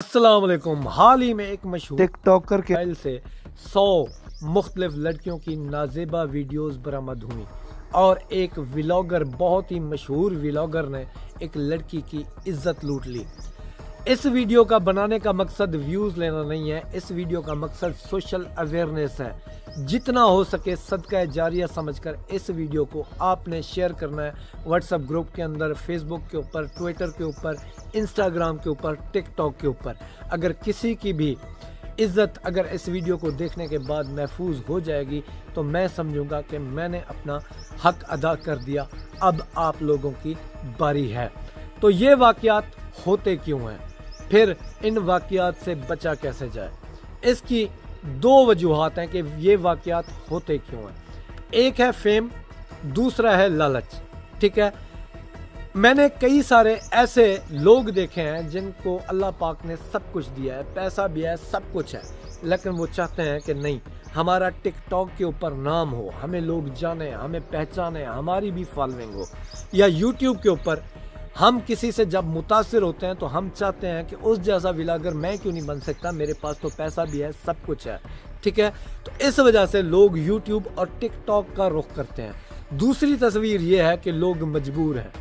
अस्सलाम वालेकुम। हाल ही में एक मशहूर टिकटॉकर के मोबाइल से 100 मुख्तलिफ लड़कियों की नाजेबा वीडियोस बरामद हुई और एक व्लॉगर, बहुत ही मशहूर व्लॉगर ने एक लड़की की इज्जत लूट ली। इस वीडियो का बनाने का मकसद व्यूज़ लेना नहीं है, इस वीडियो का मकसद सोशल अवेयरनेस है। जितना हो सके सदका जारिया समझकर इस वीडियो को आपने शेयर करना है व्हाट्सएप ग्रुप के अंदर, फेसबुक के ऊपर, ट्विटर के ऊपर, इंस्टाग्राम के ऊपर, टिकटॉक के ऊपर। अगर किसी की भी इज्जत अगर इस वीडियो को देखने के बाद महफूज हो जाएगी तो मैं समझूंगा कि मैंने अपना हक अदा कर दिया। अब आप लोगों की बारी है। तो ये वाक़यात होते क्यों हैं, फिर इन वाक़यात से बचा कैसे जाए, इसकी दो वजूहात हैं कि ये वाक़यात होते क्यों हैं। एक है फेम, दूसरा है लालच। ठीक है, मैंने कई सारे ऐसे लोग देखे हैं जिनको अल्लाह पाक ने सब कुछ दिया है, पैसा भी है, सब कुछ है, लेकिन वो चाहते हैं कि नहीं हमारा टिकटॉक के ऊपर नाम हो, हमें लोग जाने, हमें पहचाने, हमारी भी फॉलोइंग हो। या यूट्यूब के ऊपर हम किसी से जब मुतासिर होते हैं तो हम चाहते हैं कि उस जैसा व्लॉगर मैं क्यों नहीं बन सकता, मेरे पास तो पैसा भी है, सब कुछ है। ठीक है, तो इस वजह से लोग यूट्यूब और टिकटॉक का रुख करते हैं। दूसरी तस्वीर ये है कि लोग मजबूर हैं।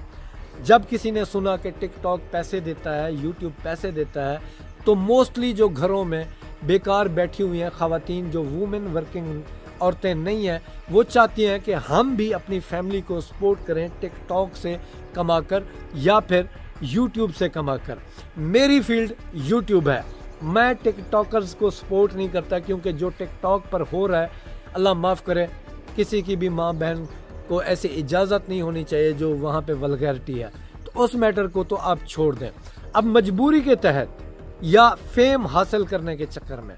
जब किसी ने सुना कि टिकटॉक पैसे देता है, यूट्यूब पैसे देता है, तो मोस्टली जो घरों में बेकार बैठी हुई हैं ख़वातीन, जो वुमेन वर्किंग औरतें नहीं हैं, वो चाहती हैं कि हम भी अपनी फैमिली को सपोर्ट करें टिकटॉक से कमाकर या फिर यूट्यूब से कमाकर। मेरी फील्ड यूट्यूब है, मैं टिकटॉकर्स को सपोर्ट नहीं करता, क्योंकि जो टिकटॉक पर हो रहा है, अल्लाह माफ़ करे, किसी की भी माँ बहन को ऐसी इजाज़त नहीं होनी चाहिए जो वहाँ पे वल्गैरिटी है, तो उस मैटर को तो आप छोड़ दें। अब मजबूरी के तहत या फेम हासिल करने के चक्कर में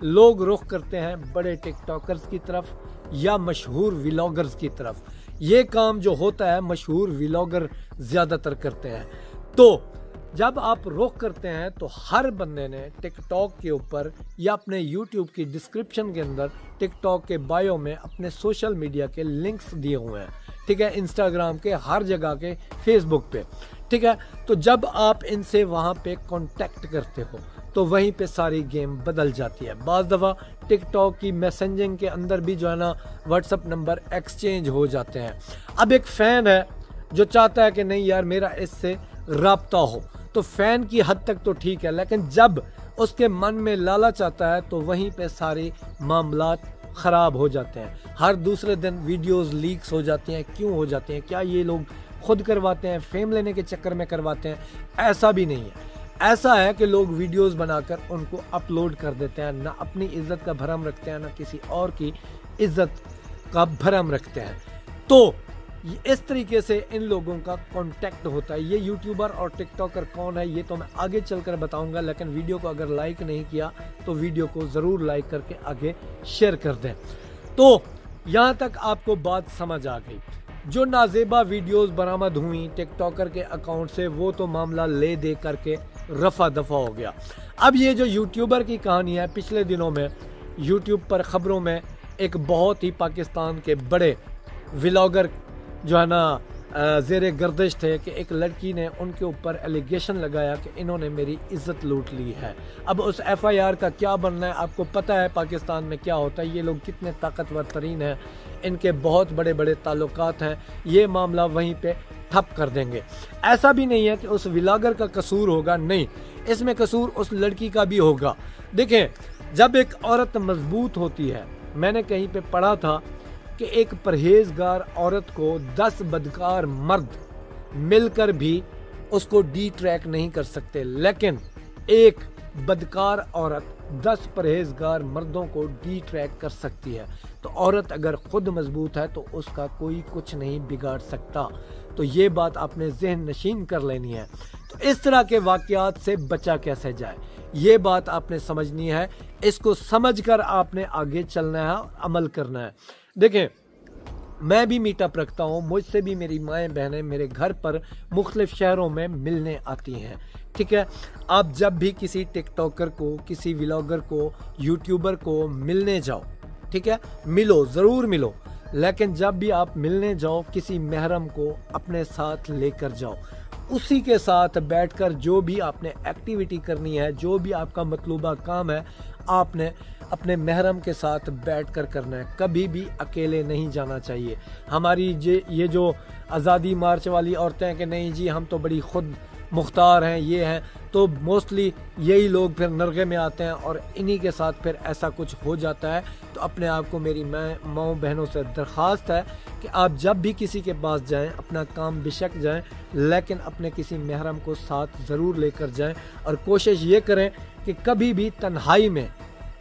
लोग रुख करते हैं बड़े टिकटॉकर्स की तरफ या मशहूर व्लॉगर्स की तरफ। ये काम जो होता है मशहूर व्लॉगर ज़्यादातर करते हैं। तो जब आप रुख करते हैं तो हर बंदे ने टिकटॉक के ऊपर या अपने यूट्यूब की डिस्क्रिप्शन के अंदर, टिकटॉक के बायो में अपने सोशल मीडिया के लिंक्स दिए हुए हैं। ठीक है, इंस्टाग्राम के, हर जगह के, फेसबुक पे। ठीक है, तो जब आप इनसे वहाँ पे कांटेक्ट करते हो तो वहीं पे सारी गेम बदल जाती है। बाज़ दफ़ा टिकटॉक की मैसेंजिंग के अंदर भी जो है ना व्हाट्सअप नंबर एक्सचेंज हो जाते हैं। अब एक फ़ैन है जो चाहता है कि नहीं यार मेरा इससे राब्ता हो, तो फ़ैन की हद तक तो ठीक है, लेकिन जब उसके मन में लालच आता है तो वहीं पे सारे मामलात ख़राब हो जाते हैं। हर दूसरे दिन वीडियोस लीक्स हो जाती हैं। क्यों हो जाते हैं? क्या ये लोग खुद करवाते हैं, फेम लेने के चक्कर में करवाते हैं? ऐसा भी नहीं है। ऐसा है कि लोग वीडियोस बनाकर उनको अपलोड कर देते हैं, ना अपनी इज्जत का भरम रखते हैं, ना किसी और की इज्जत का भरम रखते हैं। तो इस तरीके से इन लोगों का कांटेक्ट होता है। ये यूट्यूबर और टिकटॉकर कौन है ये तो मैं आगे चलकर बताऊंगा, लेकिन वीडियो को अगर लाइक नहीं किया तो वीडियो को ज़रूर लाइक करके आगे शेयर कर दें। तो यहाँ तक आपको बात समझ आ गई। जो नाजेबा वीडियोस बरामद हुई टिकटॉकर के अकाउंट से, वो तो मामला ले दे करके रफा दफा हो गया। अब ये जो यूट्यूबर की कहानी है, पिछले दिनों में यूट्यूब पर ख़बरों में एक बहुत ही पाकिस्तान के बड़े व्लॉगर जो है ना ज़ेरे गर्दिश थे कि एक लड़की ने उनके ऊपर एलिगेशन लगाया कि इन्होंने मेरी इज्जत लूट ली है। अब उस FIR का क्या बनना है आपको पता है पाकिस्तान में क्या होता है, ये लोग कितने ताकतवर तरीन हैं, इनके बहुत बड़े बड़े ताल्लुकात हैं, ये मामला वहीं पे ठप कर देंगे। ऐसा भी नहीं है कि उस व्लॉगर का कसूर होगा, नहीं, इसमें कसूर उस लड़की का भी होगा। देखें, जब एक औरत मजबूत होती है, मैंने कहीं पे पढ़ा था कि एक परहेजगार औरत को 10 बदकार मर्द मिलकर भी उसको डिट्रैक नहीं कर सकते, लेकिन एक बदकार औरत 10 परहेजगार मर्दों को डिट्रैक कर सकती है। तो औरत अगर खुद मजबूत है तो उसका कोई कुछ नहीं बिगाड़ सकता। तो ये बात आपने जहन नशीन कर लेनी है। तो इस तरह के वाक़यात से बचा कैसे जाए, ये बात आपने समझनी है। इसको समझकर आपने आगे चलना है, अमल करना है। देखें, मैं भी मीटअप रखता हूँ, मुझसे भी मेरी माएँ बहनें मेरे घर पर मुख्तलिफ शहरों में मिलने आती हैं। ठीक है, आप जब भी किसी टिकटॉकर को, किसी व्लॉगर को, यूट्यूबर को मिलने जाओ, ठीक है, मिलो, ज़रूर मिलो, लेकिन जब भी आप मिलने जाओ किसी महरम को अपने साथ लेकर जाओ। उसी के साथ बैठकर जो भी आपने एक्टिविटी करनी है, जो भी आपका मतलूबा काम है, आपने अपने महरम के साथ बैठकर करना है। कभी भी अकेले नहीं जाना चाहिए। हमारी ये जो आज़ादी मार्च वाली औरतें हैं कि नहीं जी हम तो बड़ी खुद मुख्तार हैं, ये हैं, तो मोस्टली यही लोग फिर नरगे में आते हैं और इन्हीं के साथ फिर ऐसा कुछ हो जाता है। तो अपने आप को मेरी माँ बहनों से दरख्वास्त है कि आप जब भी किसी के पास जाएं, अपना काम बेशक जाएं, लेकिन अपने किसी महरम को साथ ज़रूर लेकर जाएं और कोशिश ये करें कि कभी भी तन्हाई में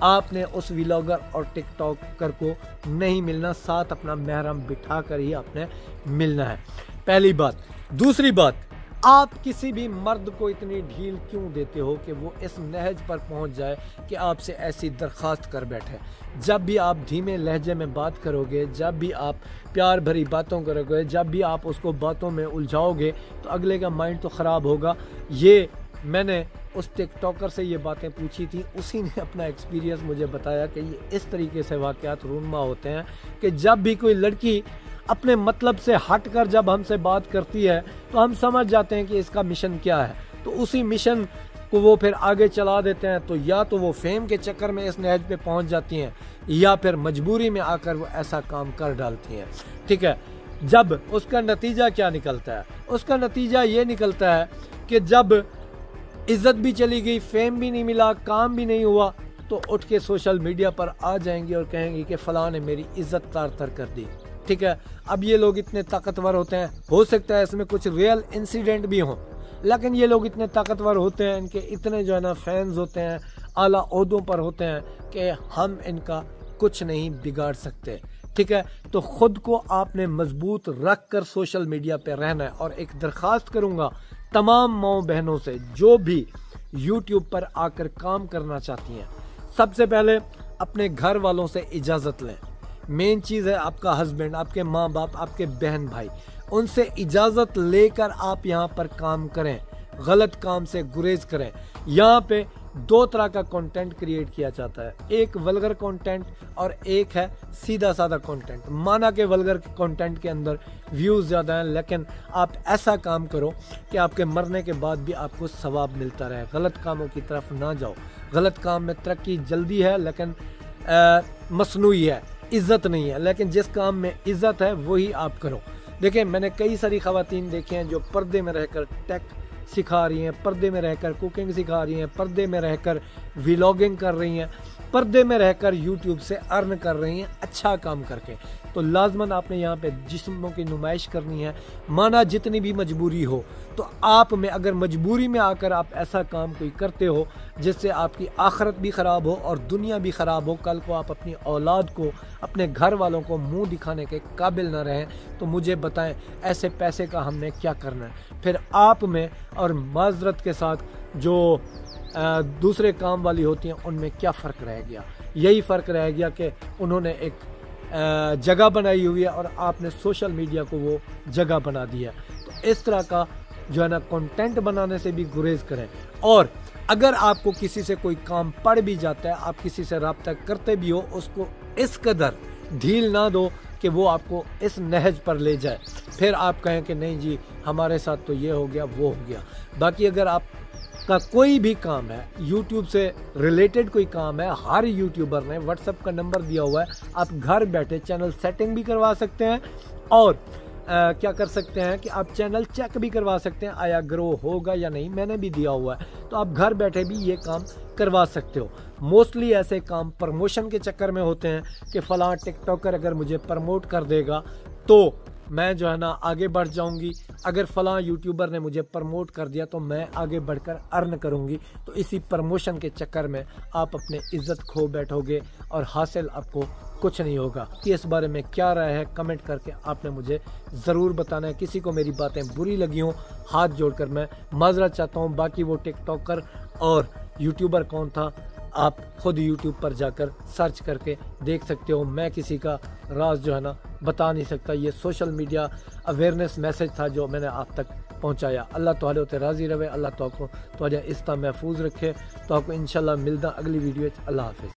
आपने उस व्लॉगर और टिकटॉकर को नहीं मिलना, साथ अपना महरम बिठा कर ही आपने मिलना है। पहली बात। दूसरी बात, आप किसी भी मर्द को इतनी ढील क्यों देते हो कि वो इस नहज पर पहुंच जाए कि आपसे ऐसी दरख्वास्त कर बैठे। जब भी आप धीमे लहजे में बात करोगे, जब भी आप प्यार भरी बातों करोगे, जब भी आप उसको बातों में उलझाओगे, तो अगले का माइंड तो ख़राब होगा। ये मैंने उस टिकटॉकर से ये बातें पूछी थी, उसी ने अपना एक्सपीरियंस मुझे बताया कि ये इस तरीके से वाक़यात रूनमा होते हैं कि जब भी कोई लड़की अपने मतलब से हटकर जब हमसे बात करती है तो हम समझ जाते हैं कि इसका मिशन क्या है, तो उसी मिशन को वो फिर आगे चला देते हैं। तो या तो वो फेम के चक्कर में इस नहज पे पहुंच जाती हैं या फिर मजबूरी में आकर वो ऐसा काम कर डालती हैं। ठीक है, जब उसका नतीजा क्या निकलता है? उसका नतीजा ये निकलता है कि जब इज्जत भी चली गई, फेम भी नहीं मिला, काम भी नहीं हुआ, तो उठ के सोशल मीडिया पर आ जाएंगी और कहेंगी कि फ़लाँ ने मेरी इज्जत तार-तर कर दी। ठीक है, अब ये लोग इतने ताकतवर होते हैं, हो सकता है इसमें कुछ रियल इंसिडेंट भी हों, लेकिन ये लोग इतने ताकतवर होते हैं, इनके इतने जो है ना फैंस होते हैं, आला ओहदों पर होते हैं कि हम इनका कुछ नहीं बिगाड़ सकते। ठीक है, तो ख़ुद को आपने मजबूत रख कर सोशल मीडिया पे रहना है। और एक दरख्वास्त करूँगा तमाम माँ बहनों से जो भी यूट्यूब पर आकर काम करना चाहती हैं, सबसे पहले अपने घर वालों से इजाज़त लें। मेन चीज़ है आपका हस्बैंड, आपके माँ बाप, आपके बहन भाई, उनसे इजाज़त लेकर आप यहाँ पर काम करें, गलत काम से गुरेज करें। यहाँ पे दो तरह का कंटेंट क्रिएट किया जाता है, एक वल्गर कंटेंट और एक है सीधा साधा कंटेंट। माना कि वल्गर कंटेंट के अंदर व्यूज़ ज़्यादा हैं, लेकिन आप ऐसा काम करो कि आपके मरने के बाद भी आपको सवाब मिलता रहे। गलत कामों की तरफ ना जाओ। गलत काम में तरक्की जल्दी है लेकिन मसनूई है, इज़्ज़त नहीं है। लेकिन जिस काम में इज़्ज़त है वही आप करो। देखिए, मैंने कई सारी ख़वातीन देखी हैं जो पर्दे में रहकर टेक सिखा रही हैं, पर्दे में रहकर कुकिंग सिखा रही हैं, पर्दे में रहकर व्लॉगिंग कर रही हैं, पर्दे में रहकर यूट्यूब से अर्न कर रही हैं अच्छा काम करके। तो लाजमन आपने यहाँ पे जिस्मों की नुमाइश करनी है। माना जितनी भी मजबूरी हो, तो आप में अगर मजबूरी में आकर आप ऐसा काम कोई करते हो जिससे आपकी आखिरत भी ख़राब हो और दुनिया भी ख़राब हो, कल को आप अपनी औलाद को, अपने घर वालों को मुंह दिखाने के काबिल ना रहें, तो मुझे बताएं ऐसे पैसे का हमने क्या करना है। फिर आप में और माजरत के साथ जो दूसरे काम वाली होती हैं उनमें क्या फ़र्क रह गया? यही फ़र्क रह गया कि उन्होंने एक जगह बनाई हुई है और आपने सोशल मीडिया को वो जगह बना दिया। तो इस तरह का जो है ना कंटेंट बनाने से भी गुरेज करें। और अगर आपको किसी से कोई काम पड़ भी जाता है, आप किसी से रब्ता करते भी हो, उसको इस कदर ढील ना दो कि वो आपको इस नहज पर ले जाए, फिर आप कहें कि नहीं जी हमारे साथ तो ये हो गया वो हो गया। बाकी अगर आप का कोई भी काम है, यूट्यूब से रिलेटेड कोई काम है, हर यूट्यूबर ने व्हाट्सएप का नंबर दिया हुआ है, आप घर बैठे चैनल सेटिंग भी करवा सकते हैं और क्या कर सकते हैं कि आप चैनल चेक भी करवा सकते हैं आया ग्रो होगा या नहीं, मैंने भी दिया हुआ है। तो आप घर बैठे भी ये काम करवा सकते हो। मोस्टली ऐसे काम प्रमोशन के चक्कर में होते हैं कि फ़लाँ टिकटॉकर अगर मुझे प्रमोट कर देगा तो मैं जो है ना आगे बढ़ जाऊंगी, अगर फ़लाँ यूट्यूबर ने मुझे प्रमोट कर दिया तो मैं आगे बढ़कर अर्न करूंगी। तो इसी प्रमोशन के चक्कर में आप अपने इज़्ज़त खो बैठोगे और हासिल आपको कुछ नहीं होगा। कि इस बारे में क्या राय है कमेंट करके आपने मुझे ज़रूर बताना है। किसी को मेरी बातें बुरी लगी हों, हाथ जोड़कर मैं माजरत चाहता हूँ। बाकी वो टिकटॉकर और यूट्यूबर कौन था, आप खुद यूट्यूब पर जाकर सर्च करके देख सकते हो। मैं किसी का राज जो है ना बता नहीं सकता। ये सोशल मीडिया अवेयरनेस मैसेज था जो मैंने आप तक पहुंचाया। अल्लाह तुहाडे उत्ते राजी रहे, अल्लाह तुहाको तुहाडा इस्ता महफूज रखे। तो आपको इंशाल्लाह मिलदा अगली वीडियो। अल्लाह हाफिज़।